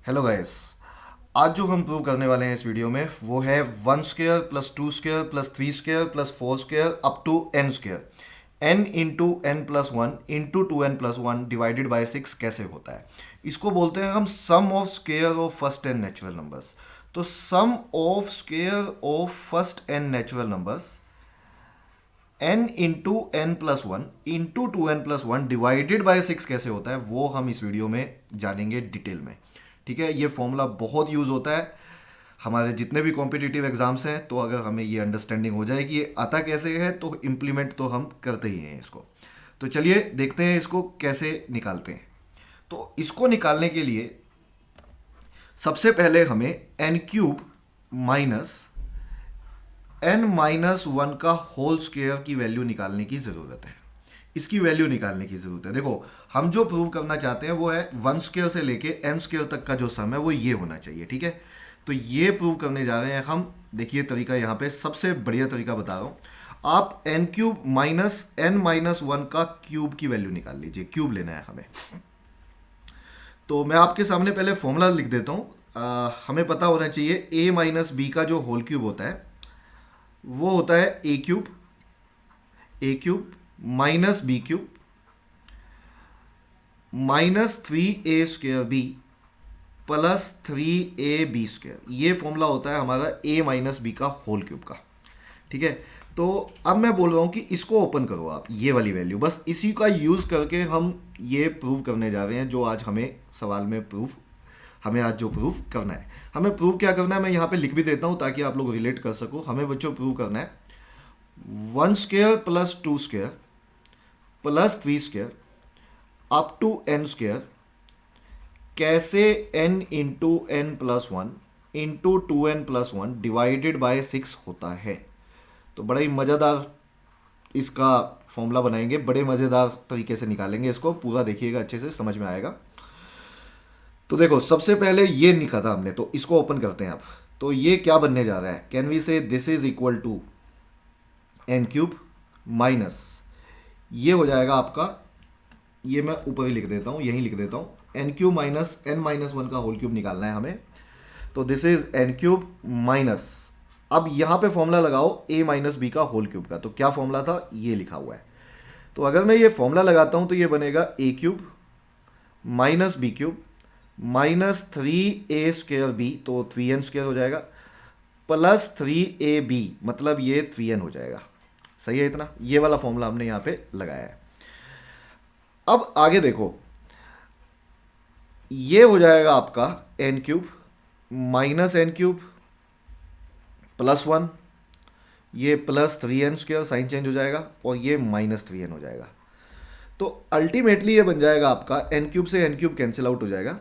Hello guys. आज जो हम प्रूव करने वाले हैं इस वीडियो में वो है 1 square plus 2 square plus 3 square plus 4 square up to n square n into n plus one into 2n+1 divided by 6 कैसे होता है। इसको बोलते हैं हम sum of square of first n natural numbers. तो sum of square of first n natural numbers n into n plus one into 2n+1 divided by 6 कैसे होता है वो हम इस वीडियो में जानेंगे डिटेल में। ठीक है, ये फॉर्मूला बहुत यूज़ होता है हमारे जितने भी कॉम्पिटिटिव एग्जाम्स हैं। तो अगर हमें ये अंडरस्टैंडिंग हो जाए कि ये आता कैसे है तो इम्प्लीमेंट तो हम करते ही हैं इसको। तो चलिए देखते हैं इसको कैसे निकालते हैं। तो इसको निकालने के लिए सबसे पहले हमें n³ माइनस n-1 का होल स्क्वायर की वैल्यू निकालने की ज़रूरत है। इसकी वैल्यू निकालने की ज़रूरत है। देखो, हम जो प्रूव करना चाहते हैं वो है 1 स्क्वायर से लेके n स्क्वायर तक का जो सम है वो ये होना चाहिए। ठीक है, तो ये प्रूव करने जा रहे हैं हम। देखिए तरीका यहाँ पे सबसे बढ़िया तरीका बता रहा हूँ। आप n³ माइनस n-1 का क्यूब की वैल्यू निकाल लीजिए। क्यूब लेना है हमें। तो मैं आपके सामने पहले फॉर्मूला लिख देता हूँ। हमें पता होना चाहिए a माइनस बी का जो होल क्यूब होता है वो होता है a³ minus b³ minus 3a² plus 3ab²। ये फॉर्मूला होता है हमारा a माइनस बी का होल क्यूब का। ठीक है, तो अब मैं बोल रहा हूँ कि इसको ओपन करो आप, ये वाली वैल्यू। बस इसी का यूज़ करके हम ये प्रूव करने जा रहे हैं जो आज हमें सवाल में हमें आज जो प्रूफ करना है। हमें प्रूव क्या करना है मैं यहाँ पे लिख भी देता हूँ ताकि आप लोग रिलेट कर सको। हमें बच्चों प्रूव करना है 1 square plus 2 square plus 3 square up to n square कैसे n into n plus one into 2n+1 divided by 6 होता है। तो बड़ा ही मज़ेदार इसका फॉर्मूला बनाएंगे, बड़े मज़ेदार तरीके से निकालेंगे इसको। पूरा देखिएगा, अच्छे से समझ में आएगा। तो देखो, सबसे पहले ये निकाला हमने, तो इसको ओपन करते हैं आप। तो ये क्या बनने जा रहा है, can we say this is equal to n³ minus, ये हो जाएगा आपका, ये मैं ऊपर ही लिख देता हूँ, यहीं लिख देता हूँ, n³ माइनस n-1 का होल क्यूब निकालना है हमें। तो दिस इज n³ माइनस, अब यहाँ पे फॉर्मूला लगाओ a माइनस बी का होल क्यूब का। तो क्या फॉर्मूला था, ये लिखा हुआ है। तो अगर मैं ये फॉर्मूला लगाता हूँ तो ये बनेगा a³ minus b³ minus 3a²b, तो 3n² हो जाएगा, प्लस 3ab, मतलब ये 3n हो जाएगा। सही है इतना? ये वाला फॉर्मूला हमने यहाँ पे लगाया है। अब आगे देखो, ये हो जाएगा आपका n³ माइनस n³ प्लस 1, ये प्लस 3n², साइन चेंज हो जाएगा, और ये माइनस 3n हो जाएगा। तो अल्टीमेटली ये बन जाएगा आपका n³ से n³ कैंसिल आउट हो जाएगा,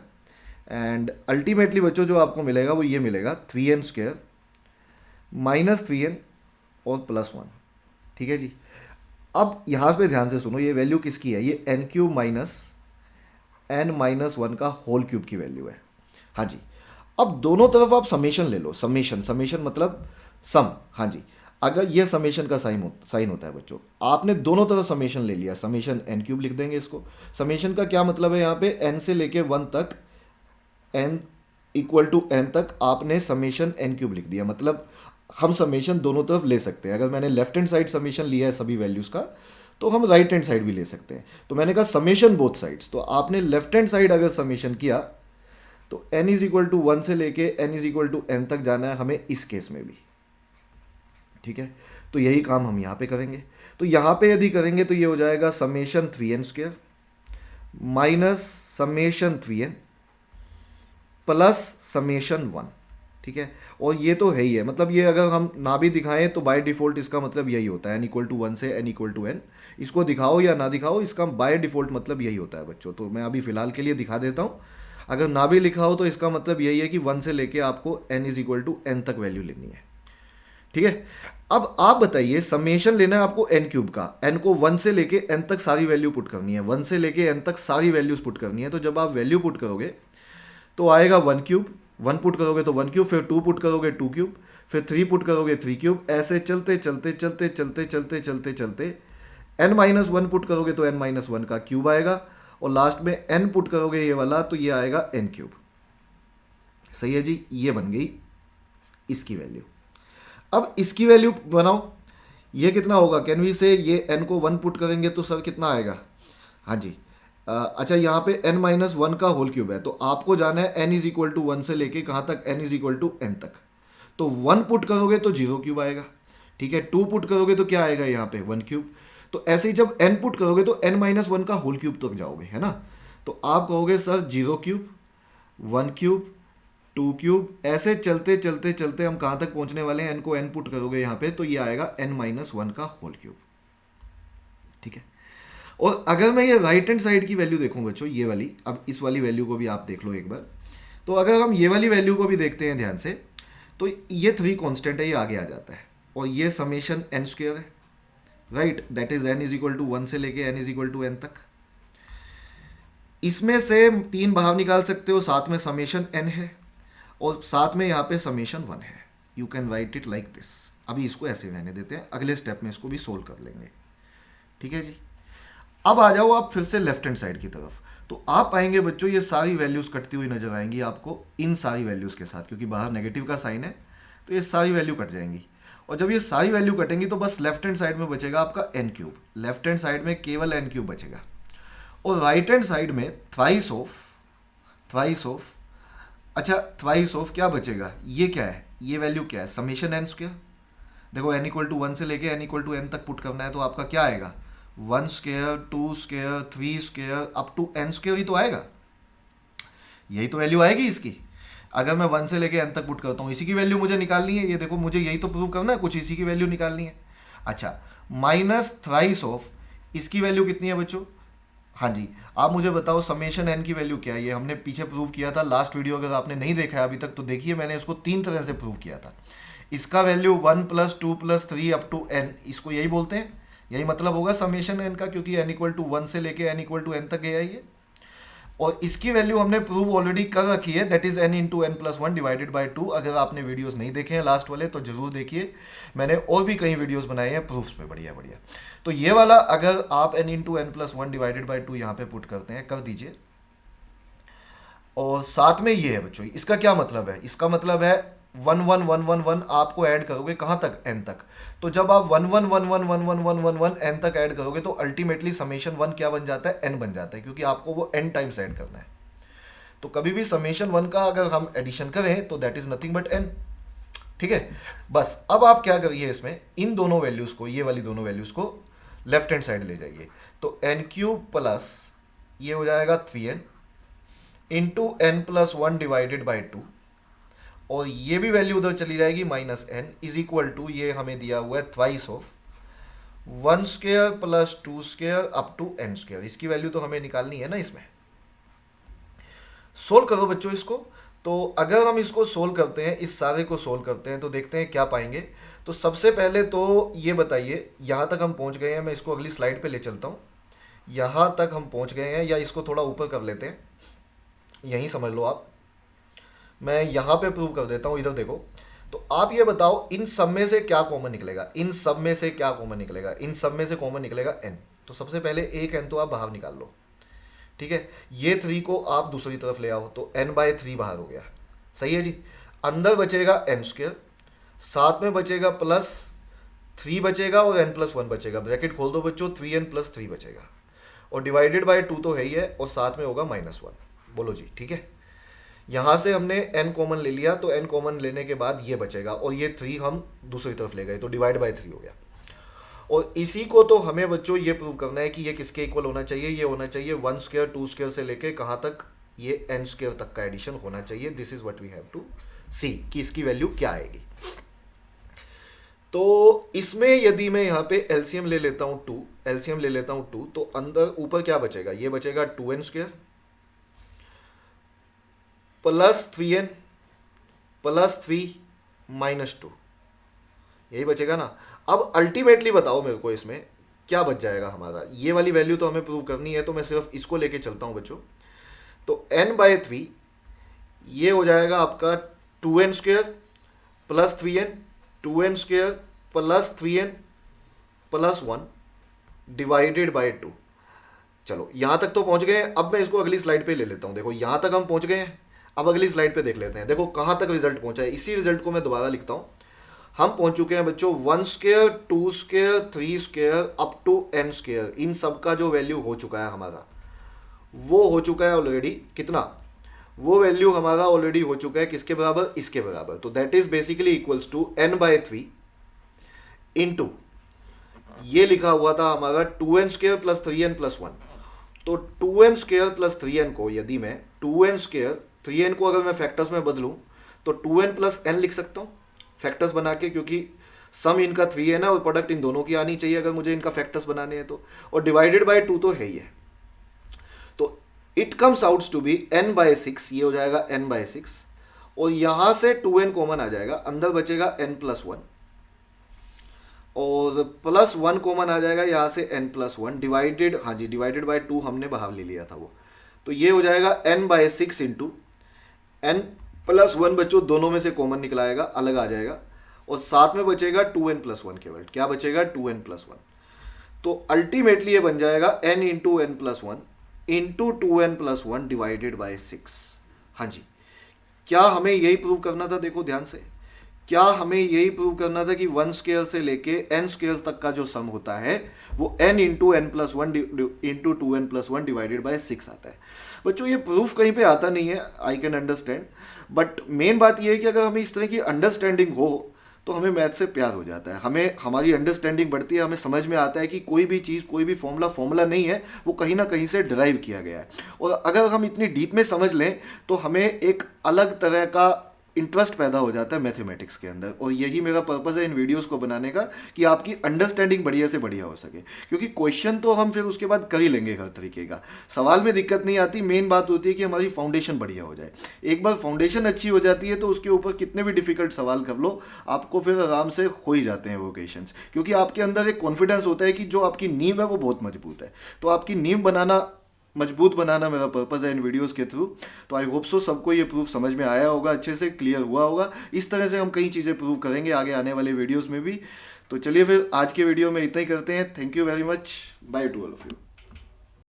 एंड अल्टीमेटली बच्चों जो आपको मिलेगा वो ये मिलेगा 3n² माइनस 3n और प्लस 1। ठीक है जी। अब यहाँ पे ध्यान से सुनो, ये वैल्यू किसकी है, ये n³ माइनस n-1 का होल क्यूब की वैल्यू है। हाँ जी। अब दोनों तरफ आप समेशन ले लो। समेशन मतलब सम। हाँ जी, अगर ये समेशन का साइन होता है बच्चों, आपने दोनों तरफ समेशन ले लिया, समेशन n³ लिख देंगे इसको। समेशन का क्या मतलब है, यहाँ पे n से लेके 1 तक, n इक्वल टू n तक आपने समेशन n³ लिख दिया। मतलब हम समेशन दोनों तरफ ले सकते हैं। अगर मैंने लेफ्ट हैंड साइड समेशन लिया है सभी वैल्यूज़ का, तो हम राइट हैंड साइड भी ले सकते हैं। तो मैंने कहा समेशन बोथ साइड्स, तो आपने लेफ्ट हैंड साइड अगर समेशन किया तो n इज इक्वल टू 1 से लेके n is equal to n तक जाना है हमें इस केस में भी। ठीक है, तो यही काम हम यहाँ पे करेंगे। तो यहाँ पे यदि करेंगे तो ये हो जाएगा summation 3n² minus summation 3n plus summation 1। ठीक है, और ये तो है ही है, मतलब ये अगर हम ना भी दिखाएं तो बाय डिफ़ॉल्ट इसका मतलब यही होता है, n इक्वल टू 1 से n इक्वल टू n। इसको दिखाओ या ना दिखाओ, इसका बाय डिफ़ॉल्ट मतलब यही होता है बच्चों। तो मैं अभी फ़िलहाल के लिए दिखा देता हूँ। अगर ना भी लिखा हो तो इसका मतलब यही है कि 1 से लेके आपको n is equal to n तक वैल्यू लेनी है। ठीक है, अब आप बताइए, समेशन लेना है आपको n³ का, n को 1 से लेके n तक सारी वैल्यू पुट करनी है, 1 से लेके n तक सारी वैल्यूज पुट करनी है। तो जब आप वैल्यू पुट करोगे तो आएगा 1³ 1 पुट करोगे तो 1³, फिर 2 पुट करोगे 2³, फिर 3 पुट करोगे 3³, ऐसे चलते चलते चलते चलते चलते चलते चलते n-1 पुट करोगे तो n-1 का क्यूब आएगा, और लास्ट में n पुट करोगे ये वाला तो ये आएगा n³। सही है जी, ये बन गई इसकी वैल्यू। अब इसकी वैल्यू बनाओ, ये कितना होगा, कैन वी से ये n को 1 पुट करेंगे तो सर कितना आएगा, हाँ जी अच्छा यहाँ पे n-1 का होल क्यूब है, तो आपको जाना है n इज इक्वल टू 1 से लेके कहाँ तक, n is equal to n तक। तो 1 पुट करोगे तो 0 क्यूब आएगा, ठीक है, 2 पुट करोगे तो क्या आएगा यहाँ पे 1 क्यूब। तो ऐसे ही जब n पुट करोगे तो n-1 का होल क्यूब तक जाओगे, है ना। तो आप कहोगे सर 0 क्यूब, 1 क्यूब, 2 क्यूब, ऐसे चलते चलते चलते हम कहाँ तक पहुँचने वाले हैं, n को n पुट करोगे यहाँ पे तो ये आएगा n-1 का होल क्यूब, ठीक है। और अगर मैं ये राइट हैंड साइड की वैल्यू देखूं बच्चों, ये वाली, अब इस वाली वैल्यू को भी आप देख लो एक बार। तो अगर हम ये वाली वैल्यू को भी देखते हैं ध्यान से, तो ये 3 कांस्टेंट है, ये आगे आ जाता है, और ये समेशन n स्क्वायर है, right, that is n is equal to 1 से लेके n is equal to n तक। इसमें से 3 बाहर निकाल सकते हो, साथ में समेशन n है और साथ में यहाँ पे समेशन 1 है। You can write it like this. अभी इसको ऐसे रहने देते हैं, अगले स्टेप में इसको भी सोल्व कर लेंगे, ठीक है जी। अब आ जाओ आप फिर से लेफ्ट हैंड साइड की तरफ, तो आप पाएंगे बच्चों ये सारी वैल्यूज कटती हुई नजर आएंगी आपको इन सारी वैल्यूज के साथ, क्योंकि बाहर नेगेटिव का साइन है तो ये सारी वैल्यू कट जाएंगी। और जब ये सारी वैल्यू कटेंगी तो बस लेफ्ट हैंड साइड में बचेगा आपका n cube, left hand side में केवल n क्यूब बचेगा, और राइट हैंड साइड में थ्राइस ऑफ, अच्छा थ्राइस ऑफ क्या बचेगा, ये क्या है, ये वैल्यू क्या है, समेशन n स्क्वायर। देखो n इक्वल टू 1 से लेके n इक्वल टू n तक पुट करना है, तो आपका क्या आएगा 1 square, 2 square, 3 square up to n square ही तो आएगा, यही तो वैल्यू आएगी इसकी। अगर मैं 1 से लेके n तक पुट करता हूँ, इसी की वैल्यू मुझे निकालनी है, ये देखो मुझे यही तो प्रूव करना है, कुछ इसी की वैल्यू निकालनी है। अच्छा माइनस थ्राइस ऑफ, इसकी वैल्यू कितनी है बच्चों, हाँ जी आप मुझे बताओ समेशन n की वैल्यू क्या है। ये हमने पीछे प्रूव किया था, लास्ट वीडियो अगर आपने नहीं देखा है अभी तक तो देखिए, मैंने इसको 3 तरह से प्रूव किया था। इसका वैल्यू 1 + 2 + 3 अप टू n, इसको यही बोलते हैं, यही मतलब होगा समेशन n का, क्योंकि n इक्वल टू 1 से लेके n इक्वल टू n तक गया ये। और इसकी वैल्यू हमने प्रूव ऑलरेडी कर रखी है, that is n into n plus 1 divided by 2। अगर आपने वीडियोस नहीं देखे हैं लास्ट वाले तो जरूर देखिए, मैंने और भी कई वीडियोस बनाए हैं प्रूफ्स पे, बढ़िया बढ़िया। तो ये वाला अगर आप n into n plus 1 divided by 2 यहाँ पे पुट करते हैं, कर दीजिए, और साथ में ये है बच्चों, इसका क्या मतलब है, इसका मतलब है 1 1 1 1 1 आपको ऐड करोगे कहाँ तक, n तक। तो जब आप 1 1 1 1 1 1 1 1 1 n तक ऐड करोगे तो अल्टीमेटली समेशन 1 क्या बन जाता है, n बन जाता है, क्योंकि आपको वो n टाइम्स ऐड करना है। तो कभी भी समेशन 1 का अगर हम एडिशन करें तो that is nothing but n, ठीक है। बस अब आप क्या करिए, इसमें इन दोनों वैल्यूज को, ये वाली दोनों वैल्यूज को लेफ्ट हैंड साइड ले जाइए, तो n क्यूब प्लस ये हो जाएगा 3n into n plus 1 divided by 2, और ये भी वैल्यू उधर चली जाएगी minus n is equal to, ये हमें दिया हुआ है thrice of 1 square plus 2 square up to n square. इसकी वैल्यू तो हमें निकालनी है ना, इसमें सोल्व करो बच्चों इसको। तो अगर हम इसको सोल्व करते हैं, इस सारे को सोल्व करते हैं, तो देखते हैं क्या पाएंगे। तो सबसे पहले तो ये बताइए यहाँ तक हम पहुँच गए हैं, मैं इसको अगली स्लाइड पे ले चलता हूँ, यहाँ तक हम पहुँच गए हैं, या इसको थोड़ा ऊपर कर लेते हैं, यहीं समझ लो आप, मैं यहाँ पे प्रूव कर देता हूँ, इधर देखो। तो आप ये बताओ इन सब में से क्या कॉमन निकलेगा, इन सब में से क्या कॉमन निकलेगा, इन सब में से कॉमन निकलेगा n। तो सबसे पहले एक n तो आप बाहर निकाल लो, ठीक है, ये 3 को आप दूसरी तरफ ले आओ तो n/3 बाहर हो गया, सही है जी। अंदर बचेगा n स्क्वायर, साथ में बचेगा प्लस 3 बचेगा और n प्लस 1 बचेगा, ब्रैकेट खोल दो बच्चों, 3n प्लस 3 बचेगा, और डिवाइडेड बाय 2 तो है ही है, और साथ में होगा -1। बोलो जी, ठीक है। यहाँ से हमने n कॉमन ले लिया, तो n कॉमन लेने के बाद ये बचेगा, और ये 3 हम दूसरी तरफ ले गए तो डिवाइड बाय 3 हो गया। और इसी को तो हमें बच्चों ये प्रूव करना है कि ये किसके इक्वल होना चाहिए, ये होना चाहिए 1 स्क्वायर 2 स्क्वायर से लेके कहाँ तक, ये n स्क्वायर तक का एडिशन होना चाहिए। This is what we have to see कि इसकी वैल्यू क्या आएगी। तो इसमें यदि मैं यहाँ पे एलसीएम ले लेता हूँ 2, एलसीएम ले लेता हूँ 2, तो अंदर ऊपर क्या बचेगा, ये बचेगा 2n square plus 3n plus 3 minus 2, यही बचेगा ना। अब अल्टीमेटली बताओ मेरे को इसमें क्या बच जाएगा हमारा, ये वाली वैल्यू तो हमें प्रूव करनी है, तो मैं सिर्फ इसको लेके चलता हूँ बच्चों। तो n/3 ये हो जाएगा आपका 2n square plus 3n, 2n square plus 3n plus 1 divided by 2। चलो यहाँ तक तो पहुँच गए हैं, अब मैं इसको अगली स्लाइड पे ले लेता हूँ। देखो यहाँ तक हम पहुँच गए हैं, अब अगली स्लाइड पे देख लेते हैं, देखो कहाँ तक रिजल्ट पहुंचा है। इसी रिजल्ट को मैं दोबारा लिखता हूँ। हम पहुंच चुके हैं बच्चों 1 square 2 square 3 square up to n square, इन सब का जो वैल्यू हो चुका है हमारा, वो हो चुका है ऑलरेडी कितना, वो वैल्यू हमारा ऑलरेडी हो चुका है किसके बराबर, इसके बराबर। तो that is basically equals to n/3 into ये लिखा हुआ था हमारा 2n square plus 3n plus 1। तो 2n स्क्वायर प्लस 3n को यदि मैं 2n स्क्वायर 3n को अगर मैं फैक्टर्स में बदलूं तो 2n प्लस n लिख सकता हूं फैक्टर्स बना के, क्योंकि सम इनका 3n है और प्रोडक्ट इन दोनों की आनी चाहिए अगर मुझे इनका फैक्टर्स बनाने हैं तो, और डिवाइडेड बाय 2 तो है ही है। तो it comes outs to be n/6, ये हो जाएगा n/6, और यहां से 2n कॉमन आ जाएगा, अंदर बचेगा n प्लस 1 और प्लस 1 कॉमन आ जाएगा यहाँ से n प्लस 1 डिवाइडेड, हाँ जी डिवाइडेड बाय 2 हमने बाहर ले लिया था वो, तो ये हो जाएगा n/6 इंटू n प्लस 1 बच्चों दोनों में से कॉमन निकल आएगा, अलग आ जाएगा, और साथ में बचेगा 2n प्लस 1 केवल, क्या बचेगा 2n प्लस 1। तो अल्टीमेटली ये बन जाएगा n into n plus 1 into 2n plus 1 divided by 6। हाँ जी, क्या हमें यही प्रूव करना था, देखो ध्यान से, क्या हमें यही प्रूव करना था कि 1 स्क्वायर से लेके n स्क्वायर तक का जो सम होता है वो n into n plus 1 into 2n plus 1 divided by 6 आता है। बच्चों ये प्रूफ कहीं पे आता नहीं है, I can understand, but main बात ये है कि अगर हमें इस तरह की अंडरस्टैंडिंग हो तो हमें मैथ से प्यार हो जाता है, हमें हमारी अंडरस्टैंडिंग बढ़ती है, हमें समझ में आता है कि कोई भी चीज़, कोई भी फॉर्मूला नहीं है, वो कहीं ना कहीं से डिराइव किया गया है। और अगर हम इतनी डीप में समझ लें तो हमें एक अलग तरह का इंटरेस्ट पैदा हो जाता है मैथमेटिक्स के अंदर, और यही मेरा पर्पज़ है इन वीडियोस को बनाने का कि आपकी अंडरस्टैंडिंग बढ़िया से बढ़िया हो सके। क्योंकि क्वेश्चन तो हम फिर उसके बाद कर ही लेंगे हर तरीके का, सवाल में दिक्कत नहीं आती, मेन बात होती है कि हमारी फाउंडेशन बढ़िया हो जाए। एक बार फाउंडेशन अच्छी हो जाती है तो उसके ऊपर कितने भी डिफिकल्ट सवाल कर लो, आपको फिर आराम से हो ही जाते हैं वो क्वेश्चंस, क्योंकि आपके अंदर एक कॉन्फिडेंस होता है कि जो आपकी नींव है वो बहुत मजबूत है। तो आपकी नींव बनाना, मजबूत बनाना मेरा पर्पज़ है इन वीडियोस के थ्रू। तो आई होप सो सबको ये प्रूफ समझ में आया होगा, अच्छे से क्लियर हुआ होगा। इस तरह से हम कई चीज़ें प्रूव करेंगे आगे आने वाले वीडियोस में भी। तो चलिए फिर आज के वीडियो में इतना ही करते हैं। Thank you very much, by two all of you.